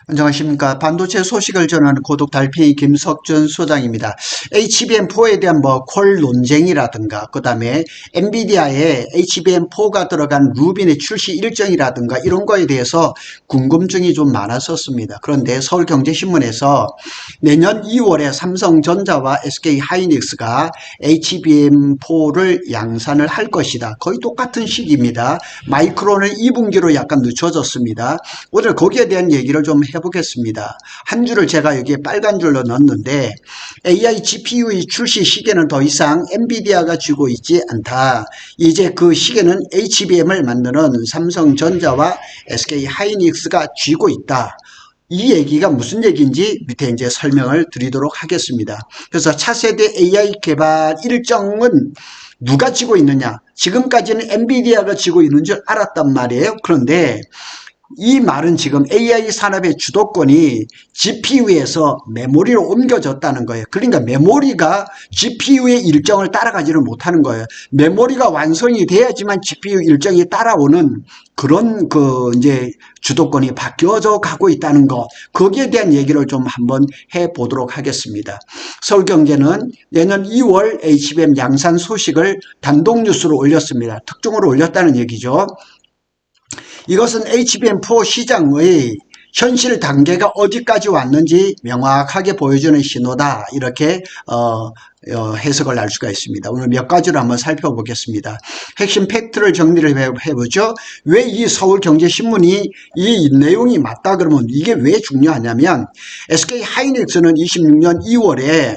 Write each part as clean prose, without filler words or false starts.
안녕하십니까. 반도체 소식을 전하는 고독 달팽이 김석준 소장입니다. HBM4에 대한 퀄 논쟁이라든가, 그 다음에 엔비디아의 HBM4가 들어간 루빈의 출시 일정이라든가 이런 거에 대해서 궁금증이 좀 많았었습니다. 그런데 서울경제신문에서 내년 2월에 삼성전자와 SK하이닉스가 HBM4를 양산을 할 것이다. 거의 똑같은 시기입니다. 마이크론은 2분기로 약간 늦춰졌습니다. 오늘 거기에 대한 얘기를 좀 해보겠습니다. 한 줄을 제가 여기에 빨간 줄로 넣었는데 AI GPU의 출시 시계는 더 이상 엔비디아가 쥐고 있지 않다. 이제 그 시계는 HBM을 만드는 삼성전자와 SK하이닉스가 쥐고 있다. 이 얘기가 무슨 얘기인지 밑에 이제 설명을 드리도록 하겠습니다. 그래서 차세대 AI 개발 일정은 누가 쥐고 있느냐? 지금까지는 엔비디아가 쥐고 있는 줄 알았단 말이에요. 그런데 이 말은 지금 AI 산업의 주도권이 GPU에서 메모리로 옮겨졌다는 거예요. 그러니까 메모리가 GPU의 일정을 따라가지를 못하는 거예요. 메모리가 완성이 돼야지만 GPU 일정이 따라오는 그런 이제 주도권이 바뀌어져 가고 있다는 것. 거기에 대한 얘기를 좀 한번 해보도록 하겠습니다. 서울경제는 내년 2월 HBM 양산 소식을 단독 뉴스로 올렸습니다. 특종으로 올렸다는 얘기죠. 이것은 HBM4 시장의 현실 단계가 어디까지 왔는지 명확하게 보여주는 신호다. 이렇게 해석을 할 수가 있습니다. 오늘 몇 가지로 한번 살펴보겠습니다. 핵심 팩트를 정리를 해보죠. 왜 이 서울경제신문이 이 내용이 맞다 그러면 이게 왜 중요하냐면 SK하이닉스는 26년 2월에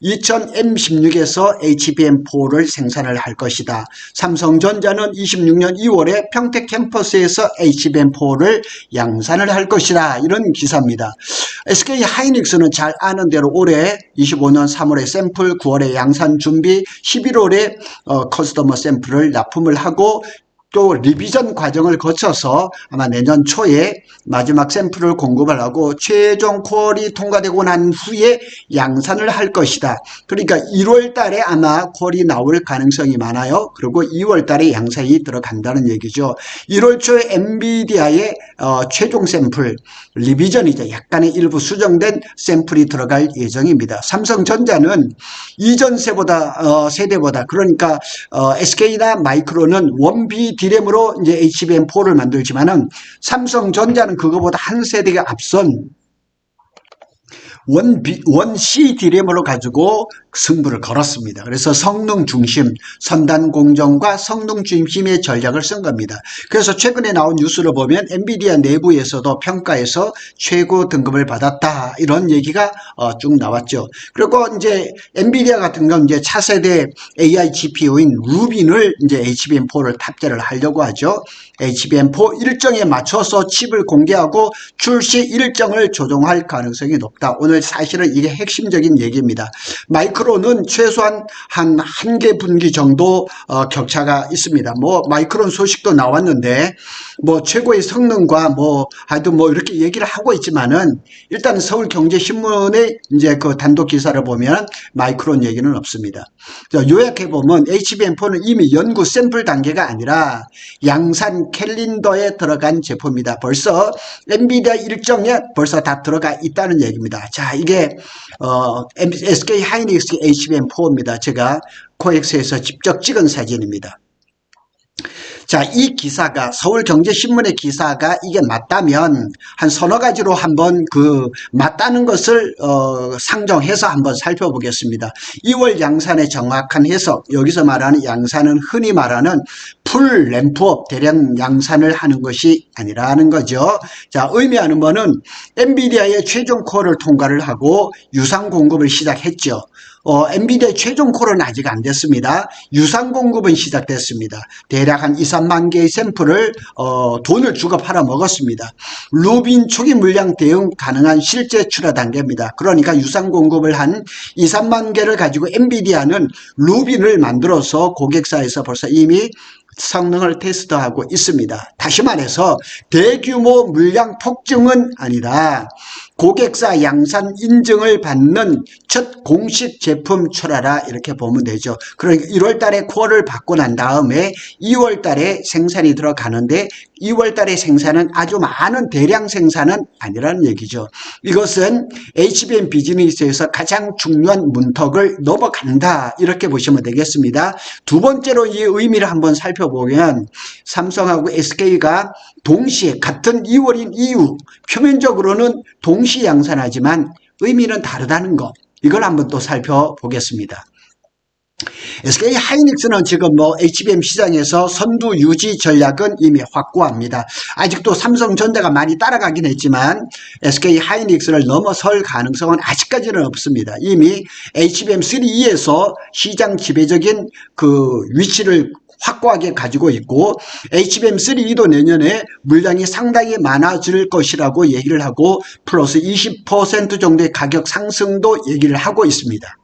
2000M16에서 HBM4를 생산을 할 것이다. 삼성전자는 26년 2월에 평택 캠퍼스에서 HBM4를 양산을 할 것이다. 이런 기사입니다. SK하이닉스는 잘 아는 대로 올해 25년 3월에 샘플, 9월에 양산 준비, 11월에 커스터머 샘플을 납품을 하고 또 리비전 과정을 거쳐서 아마 내년 초에 마지막 샘플을 공급을 하고 최종 퀄이 통과되고 난 후에 양산을 할 것이다. 그러니까 1월 달에 아마 퀄이 나올 가능성이 많아요. 그리고 2월 달에 양산이 들어간다는 얘기죠. 1월 초에 엔비디아의 최종 샘플, 리비전이죠. 약간의 일부 수정된 샘플이 들어갈 예정입니다. 삼성전자는 이전 세대보다 그러니까 SK나 마이크론은 원비 D램으로 이제 HBM4를 만들지만은 삼성전자는 그거보다 한 세대가 앞선 원C D램으로 가지고 승부를 걸었습니다. 그래서 성능 중심, 선단 공정과 성능 중심의 전략을 쓴 겁니다. 그래서 최근에 나온 뉴스를 보면 엔비디아 내부에서도 평가에서 최고 등급을 받았다. 이런 얘기가 쭉 나왔죠. 그리고 이제 엔비디아 같은 건 이제 차세대 AI GPU인 루빈을 이제 HBM4를 탑재를 하려고 하죠. HBM4 일정에 맞춰서 칩을 공개하고 출시 일정을 조정할 가능성이 높다. 오늘 사실은 이게 핵심적인 얘기입니다. 마이크론은 최소한 한 개 분기 정도 격차가 있습니다. 마이크론 소식도 나왔는데 최고의 성능과 하여튼 이렇게 얘기를 하고 있지만은 일단 서울경제신문의 이제 그 단독 기사를 보면 마이크론 얘기는 없습니다. 요약해 보면 HBM4는 이미 연구 샘플 단계가 아니라 양산 캘린더에 들어간 제품이다. 벌써 엔비디아 일정에 벌써 다 들어가 있다는 얘기입니다. 자, 이게 SK하이닉스 HBM4입니다. 제가 코엑스에서 직접 찍은 사진입니다. 자, 이 기사가 서울경제신문의 기사가 이게 맞다면 한 서너 가지로 한번 맞다는 것을 상정해서 한번 살펴보겠습니다. 2월 양산의 정확한 해석, 여기서 말하는 양산은 흔히 말하는 풀 램프업 대량 양산을 하는 것이 아니라는 거죠. 자, 의미하는 바는 엔비디아의 최종 콜을 통과를 하고 유상 공급을 시작했죠. 엔비디아의 최종 콜은 아직 안 됐습니다. 유상 공급은 시작됐습니다. 대략 한 2, 3만 개의 샘플을 돈을 주고 팔아 먹었습니다. 루빈 초기 물량 대응 가능한 실제 출하 단계입니다. 그러니까 유상 공급을 한 2, 3만 개를 가지고 엔비디아는 루빈을 만들어서 고객사에서 벌써 이미 성능을 테스트하고 있습니다. 다시 말해서 대규모 물량 폭증은 아니다. 고객사 양산 인증을 받는 첫 공식 제품 출하라 이렇게 보면 되죠. 그러니까 1월 달에 콜을 받고 난 다음에 2월 달에 생산이 들어가는데 2월 달에 생산은 아주 많은 대량 생산은 아니라는 얘기죠. 이것은 HBM 비즈니스에서 가장 중요한 문턱을 넘어간다 이렇게 보시면 되겠습니다. 두 번째로 이 의미를 한번 살펴보면 삼성하고 SK가 동시에 같은 2월인 이유 표면적으로는 동시 양산하지만 의미는 다르다는 거 이걸 한번 또 살펴보겠습니다. SK 하이닉스는 지금 HBM 시장에서 선두 유지 전략은 이미 확고합니다. 아직도 삼성전자가 많이 따라가긴 했지만 SK 하이닉스를 넘어설 가능성은 아직까지는 없습니다. 이미 HBM3E에서 시장 지배적인 그 위치를 확고하게 가지고 있고 HBM3E도 내년에 물량이 상당히 많아질 것이라고 얘기를 하고 플러스 20% 정도의 가격 상승도 얘기를 하고 있습니다.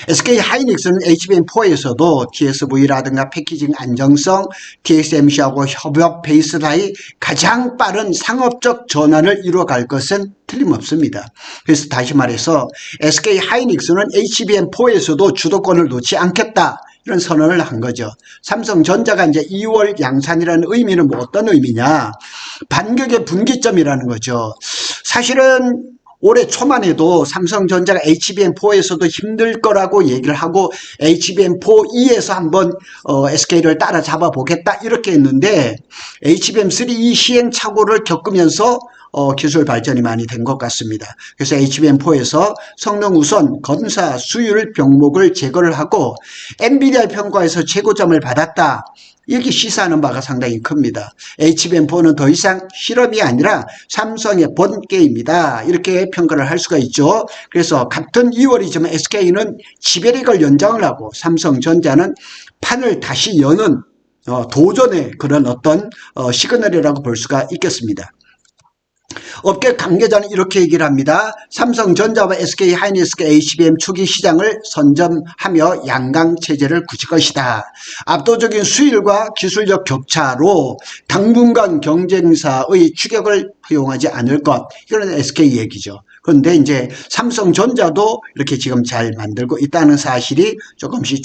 SK 하이닉스는 HBM4에서도 TSV라든가 패키징 안정성, TSMC하고 협업 베이스라인 가장 빠른 상업적 전환을 이루어갈 것은 틀림없습니다. 그래서 다시 말해서 SK 하이닉스는 HBM4에서도 주도권을 놓지 않겠다. 이런 선언을 한 거죠. 삼성전자가 이제 2월 양산이라는 의미는 뭐 어떤 의미냐? 반격의 분기점이라는 거죠. 사실은 올해 초만 해도 삼성전자가 HBM4에서도 힘들 거라고 얘기를 하고 HBM4E에서 한번 SK를 따라잡아 보겠다 이렇게 했는데 HBM3E 시행착오를 겪으면서 기술 발전이 많이 된 것 같습니다. 그래서 HBM4에서 성능 우선 검사 수율 병목을 제거를 하고 엔비디아 평가에서 최고점을 받았다. 여기 시사하는 바가 상당히 큽니다. HBM4는 더 이상 실험이 아니라 삼성의 본게임이다. 이렇게 평가를 할 수가 있죠. 그래서 같은 2월이지만 SK는 지배력을 연장을 하고 삼성전자는 판을 다시 여는 도전의 그런 어떤 시그널이라고 볼 수가 있겠습니다. 업계 관계자는 이렇게 얘기를 합니다. 삼성전자와 SK 하이닉스가 HBM 초기 시장을 선점하며 양강 체제를 구실 것이다. 압도적인 수율과 기술적 격차로 당분간 경쟁사의 추격을 허용하지 않을 것. 이건 SK 얘기죠. 그런데 이제 삼성전자도 이렇게 지금 잘 만들고 있다는 사실이 조금씩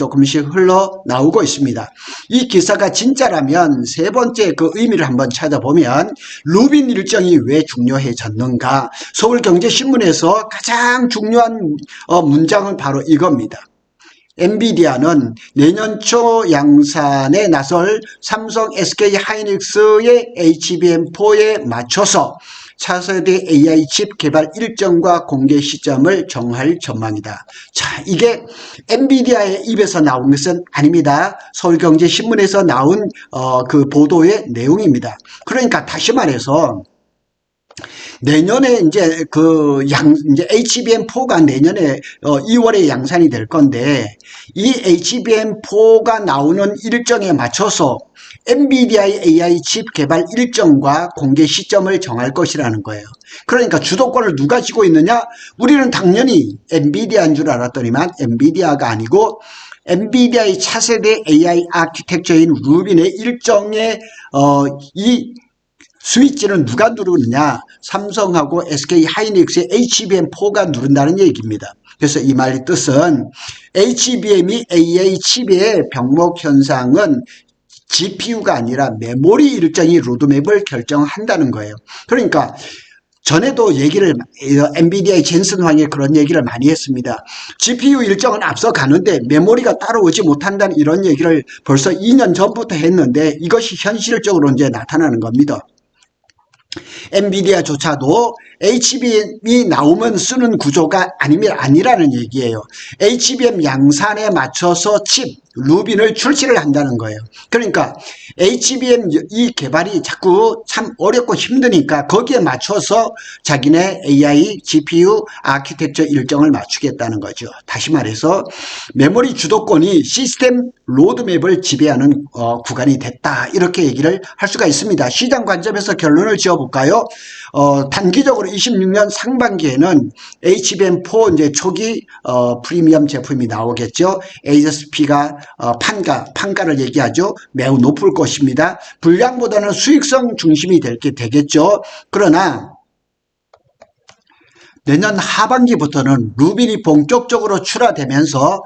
흘러나오고 있습니다. 이 기사가 진짜라면 세 번째 그 의미를 한번 찾아보면 루빈 일정이 왜 중요해졌는가? 서울경제신문에서 가장 중요한 문장은 바로 이겁니다. 엔비디아는 내년 초 양산에 나설 삼성 SK 하이닉스의 HBM4에 맞춰서 차세대 AI 칩 개발 일정과 공개 시점을 정할 전망이다. 자, 이게 엔비디아의 입에서 나온 것은 아닙니다. 서울경제신문에서 나온 그 보도의 내용입니다. 그러니까 다시 말해서 내년에 이제 이제 HBM4가 내년에 2월에 양산이 될 건데 이 HBM4가 나오는 일정에 맞춰서 엔비디아의 AI 칩 개발 일정과 공개 시점을 정할 것이라는 거예요. 그러니까 주도권을 누가 쥐고 있느냐? 우리는 당연히 엔비디아인 줄 알았더니만 엔비디아가 아니고 엔비디아의 차세대 AI 아키텍처인 루빈의 일정에 이 스위치는 누가 누르느냐? 삼성하고 SK 하이닉스의 HBM4가 누른다는 얘기입니다. 그래서 이 말의 뜻은 HBM이 AI 칩의 병목 현상은 GPU가 아니라 메모리 일정이 로드맵을 결정한다는 거예요. 그러니까 전에도 엔비디아의 젠슨 황이 그런 얘기를 많이 했습니다. GPU 일정은 앞서가는데 메모리가 따라오지 못한다는 이런 얘기를 벌써 2년 전부터 했는데 이것이 현실적으로 이제 나타나는 겁니다. 엔비디아조차도 HBM이 나오면 쓰는 구조가 아니라는 얘기예요. HBM 양산에 맞춰서 칩, 루빈을 출시를 한다는 거예요. 그러니까 HBM 이 개발이 자꾸 참 어렵고 힘드니까 거기에 맞춰서 자기네 AI, GPU, 아키텍처 일정을 맞추겠다는 거죠. 다시 말해서 메모리 주도권이 시스템 로드맵을 지배하는 구간이 됐다. 이렇게 얘기를 할 수가 있습니다. 시장 관점에서 결론을 지어볼까요? 단기적으로 26년 상반기에는 HBM4 이제 초기 프리미엄 제품이 나오겠죠. ASP가 판가를 얘기하죠. 매우 높을 것입니다. 분량보다는 수익성 중심이 되겠죠. 그러나 내년 하반기부터는 루빈이 본격적으로 출하되면서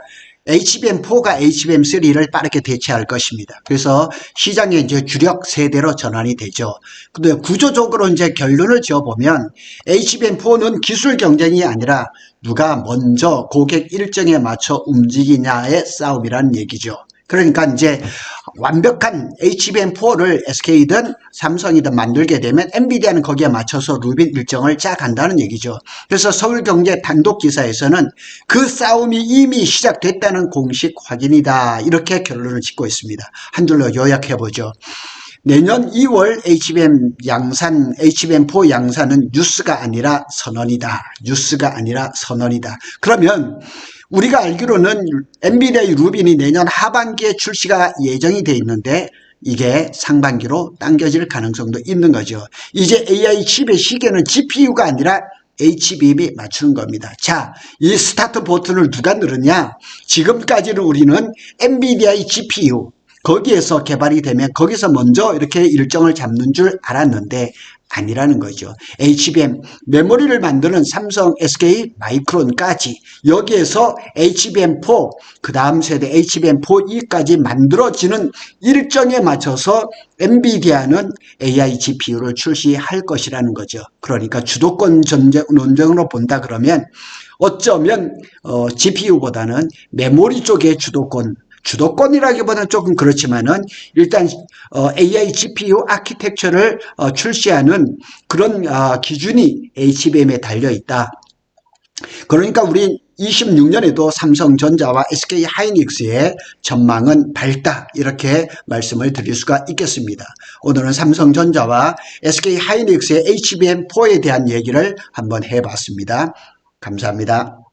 HBM4가 HBM3를 빠르게 대체할 것입니다. 그래서 시장의 이제 주력 세대로 전환이 되죠. 근데 구조적으로 이제 결론을 지어보면 HBM4는 기술 경쟁이 아니라 누가 먼저 고객 일정에 맞춰 움직이냐의 싸움이라는 얘기죠. 그러니까 이제 완벽한 HBM4를 SK든 삼성이든 만들게 되면 엔비디아는 거기에 맞춰서 루빈 일정을 짜간다는 얘기죠. 그래서 서울경제 단독 기사에서는 그 싸움이 이미 시작됐다는 공식 확인이다. 이렇게 결론을 짓고 있습니다. 한 줄로 요약해보죠. 내년 2월 HBM4 양산은 뉴스가 아니라 선언이다. 뉴스가 아니라 선언이다. 그러면 우리가 알기로는 엔비디아의 루빈이 내년 하반기에 출시가 예정이 돼 있는데 이게 상반기로 당겨질 가능성도 있는 거죠. 이제 AI 칩의 시계는 GPU가 아니라 HBM이 맞추는 겁니다. 자, 이 스타트 버튼을 누가 누르냐? 지금까지는 우리는 엔비디아의 GPU 거기에서 개발이 되면 거기서 먼저 이렇게 일정을 잡는 줄 알았는데 아니라는 거죠. HBM 메모리를 만드는 삼성, SK, 마이크론까지 여기에서 HBM4 그 다음 세대 HBM4E까지 만들어지는 일정에 맞춰서 엔비디아는 AI GPU를 출시할 것이라는 거죠. 그러니까 주도권 논쟁으로 본다 그러면 어쩌면 GPU보다는 메모리 쪽의 주도권이라기보다는 조금 그렇지만은 일단 AI GPU 아키텍처를 출시하는 그런 기준이 HBM에 달려 있다. 그러니까 우리 26년에도 삼성전자와 SK 하이닉스의 전망은 밝다 이렇게 말씀을 드릴 수가 있겠습니다. 오늘은 삼성전자와 SK 하이닉스의 HBM4에 대한 얘기를 한번 해봤습니다. 감사합니다.